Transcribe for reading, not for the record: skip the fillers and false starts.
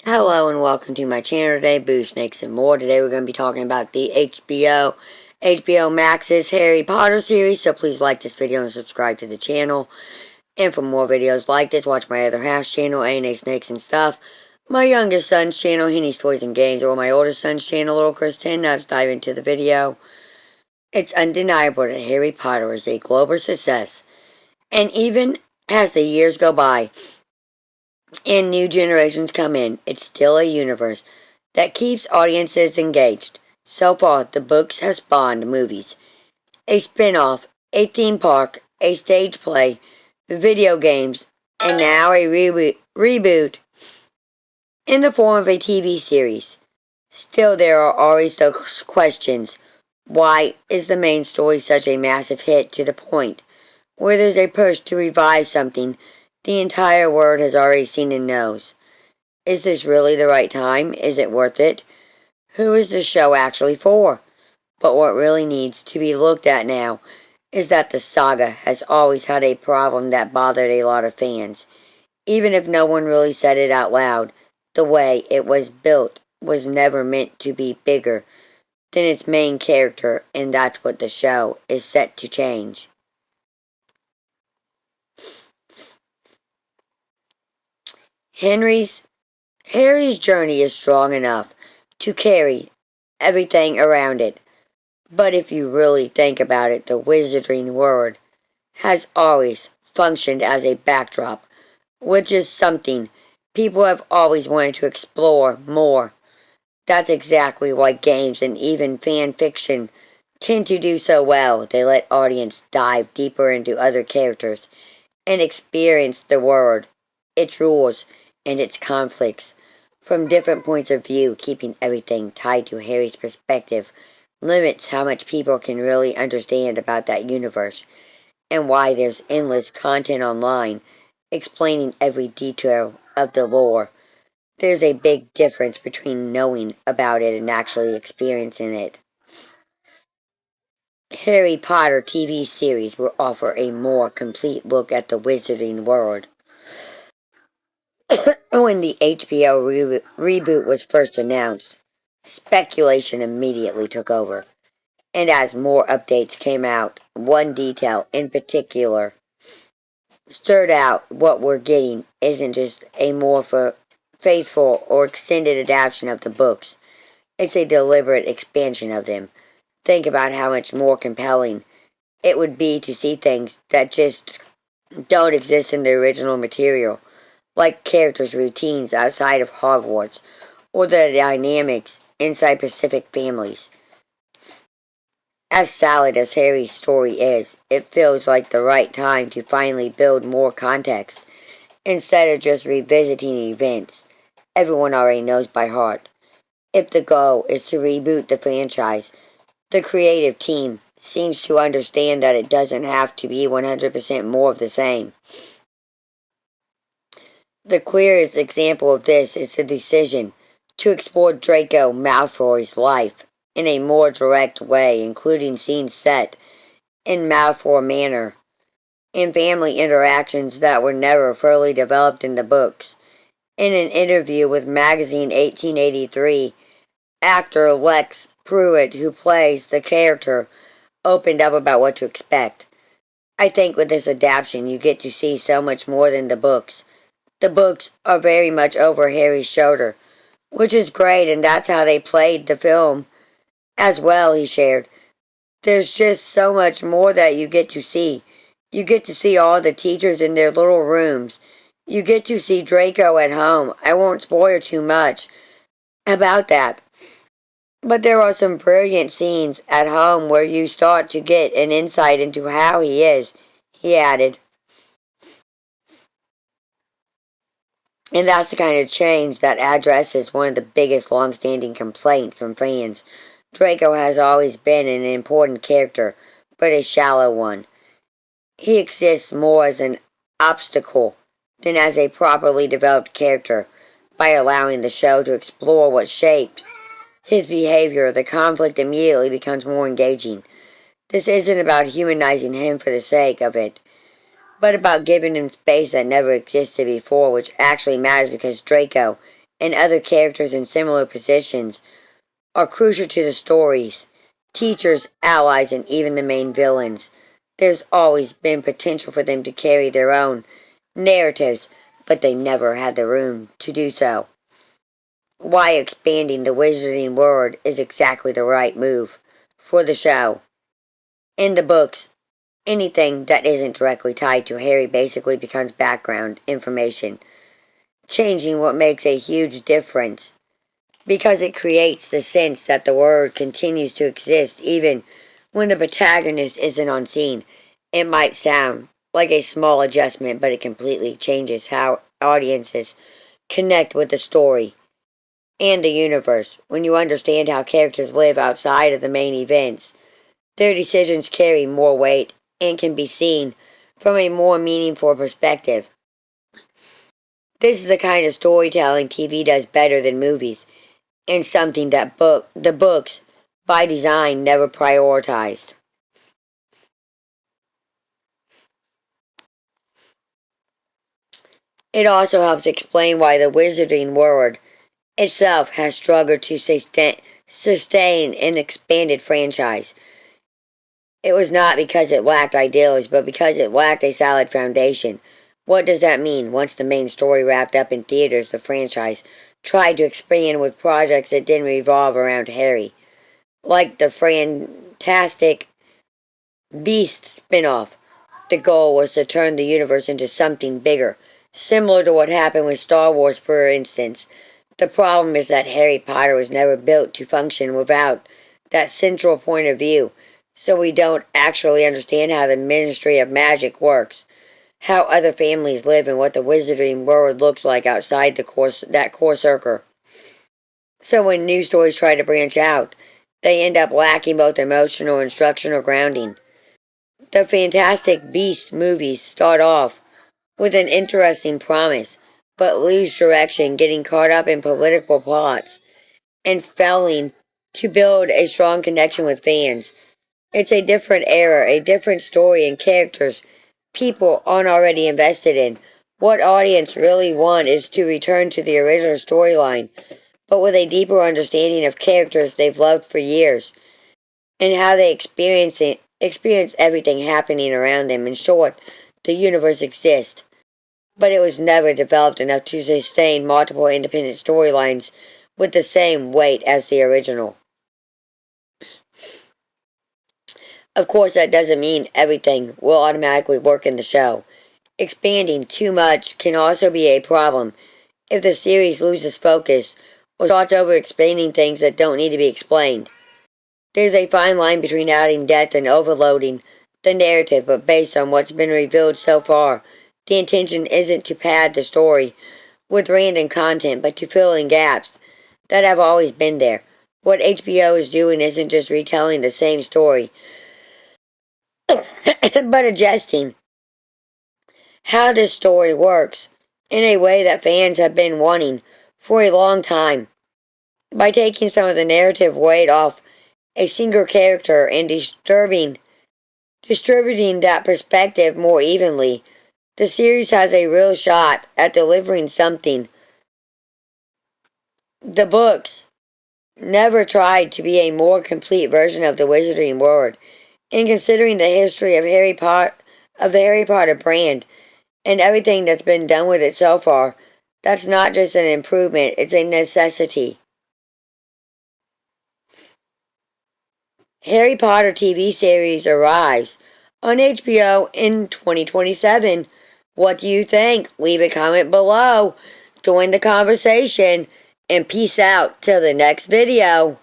Hello and welcome to my channel today, Boo Snakes and More. Today we're going to be talking about the HBO Max's Harry Potter series, so please like this video and subscribe to the channel. And for more videos like this, watch my other half's channel, A&A Snakes and Stuff, my youngest son's channel, Henny's Toys and Games, or my oldest son's channel, Little Chris 10. Now let's dive into the video. It's undeniable that Harry Potter is a global success, and even as the years go by, and new generations come in, it's still a universe that keeps audiences engaged. So far, the books have spawned movies, a spin-off, a theme park, a stage play, video games, and now a reboot in the form of a TV series. Still, there are always those questions. Why is the main story such a massive hit to the point where there's a push to revive something the entire world has already seen and knows? Is this really the right time? Is it worth it? Who is the show actually for? But what really needs to be looked at now is that the saga has always had a problem that bothered a lot of fans. Even if no one really said it out loud, the way it was built was never meant to be bigger than its main character, and that's what the show is set to change. Harry's journey is strong enough to carry everything around it. But if you really think about it, the wizarding world has always functioned as a backdrop, which is something people have always wanted to explore more. That's exactly why games and even fan fiction tend to do so well. They let audience dive deeper into other characters and experience the world, its rules, and its conflicts from different points of view. Keeping everything tied to Harry's perspective limits how much people can really understand about that universe, and why there's endless content online explaining every detail of the lore. There's a big difference between knowing about it and actually experiencing it. Harry Potter TV series will offer a more complete look at the wizarding world. When the HBO reboot was first announced, speculation immediately took over. And as more updates came out, one detail in particular stirred out. What we're getting isn't just a more faithful or extended adaptation of the books. It's a deliberate expansion of them. Think about how much more compelling it would be to see things that just don't exist in the original material, like characters' routines outside of Hogwarts, or the dynamics inside Pacific families. As solid as Harry's story is, it feels like the right time to finally build more context, instead of just revisiting events everyone already knows by heart. If the goal is to reboot the franchise, the creative team seems to understand that it doesn't have to be 100% more of the same. The clearest example of this is the decision to explore Draco Malfoy's life in a more direct way, including scenes set in Malfoy Manor and family interactions that were never fully developed in the books. In an interview with magazine 1883, actor Lex Pruitt, who plays the character, opened up about what to expect. I think with this adaptation you get to see so much more than the books. The books are very much over Harry's shoulder, which is great, and that's how they played the film as well, he shared. There's just so much more that you get to see. You get to see all the teachers in their little rooms. You get to see Draco at home. I won't spoil too much about that. But there are some brilliant scenes at home where you start to get an insight into how he is, he added. And that's the kind of change that addresses one of the biggest long-standing complaints from fans. Draco has always been an important character, but a shallow one. He exists more as an obstacle than as a properly developed character. By allowing the show to explore what shaped his behavior, the conflict immediately becomes more engaging. This isn't about humanizing him for the sake of it, but about giving them space that never existed before, which actually matters because Draco and other characters in similar positions are crucial to the stories. Teachers, allies, and even the main villains. There's always been potential for them to carry their own narratives, but they never had the room to do so. Why expanding the Wizarding world is exactly the right move for the show. In the books, anything that isn't directly tied to Harry basically becomes background information, changing what makes a huge difference because it creates the sense that the world continues to exist even when the protagonist isn't on scene. It might sound like a small adjustment, but it completely changes how audiences connect with the story and the universe. When you understand how characters live outside of the main events, their decisions carry more weight and can be seen from a more meaningful perspective. This is the kind of storytelling TV does better than movies, and something that the books, by design, never prioritized. It also helps explain why the Wizarding world itself has struggled to sustain an expanded franchise. It was not because it lacked ideals, but because it lacked a solid foundation. What does that mean? Once the main story wrapped up in theaters, the franchise tried to expand with projects that didn't revolve around Harry, like the Fantastic Beasts spin-off. The goal was to turn the universe into something bigger, similar to what happened with Star Wars, for instance. The problem is that Harry Potter was never built to function without that central point of view, so we don't actually understand how the Ministry of Magic works, how other families live, and what the Wizarding world looks like outside that core circle. So when new stories try to branch out, they end up lacking both emotional and instructional grounding. The Fantastic Beasts movies start off with an interesting promise, but lose direction, getting caught up in political plots and failing to build a strong connection with fans. It's a different era, a different story and characters people aren't already invested in. What audience really want is to return to the original storyline, but with a deeper understanding of characters they've loved for years and how they experience everything happening around them. In short, the universe exists, but it was never developed enough to sustain multiple independent storylines with the same weight as the original. Of course, that doesn't mean everything will automatically work in the show. Expanding too much can also be a problem if the series loses focus or starts over explaining things that don't need to be explained. There's a fine line between adding depth and overloading the narrative, but based on what's been revealed so far, the intention isn't to pad the story with random content, but to fill in gaps that have always been there. What HBO is doing isn't just retelling the same story, but adjusting how this story works in a way that fans have been wanting for a long time. By taking some of the narrative weight off a single character and distributing that perspective more evenly, the series has a real shot at delivering something. The books never tried to be a more complete version of the Wizarding world, and considering the history of the Harry Potter brand and everything that's been done with it so far, that's not just an improvement, it's a necessity. Harry Potter TV series arrives on HBO in 2027. What do you think? Leave a comment below. Join the conversation and peace out till the next video.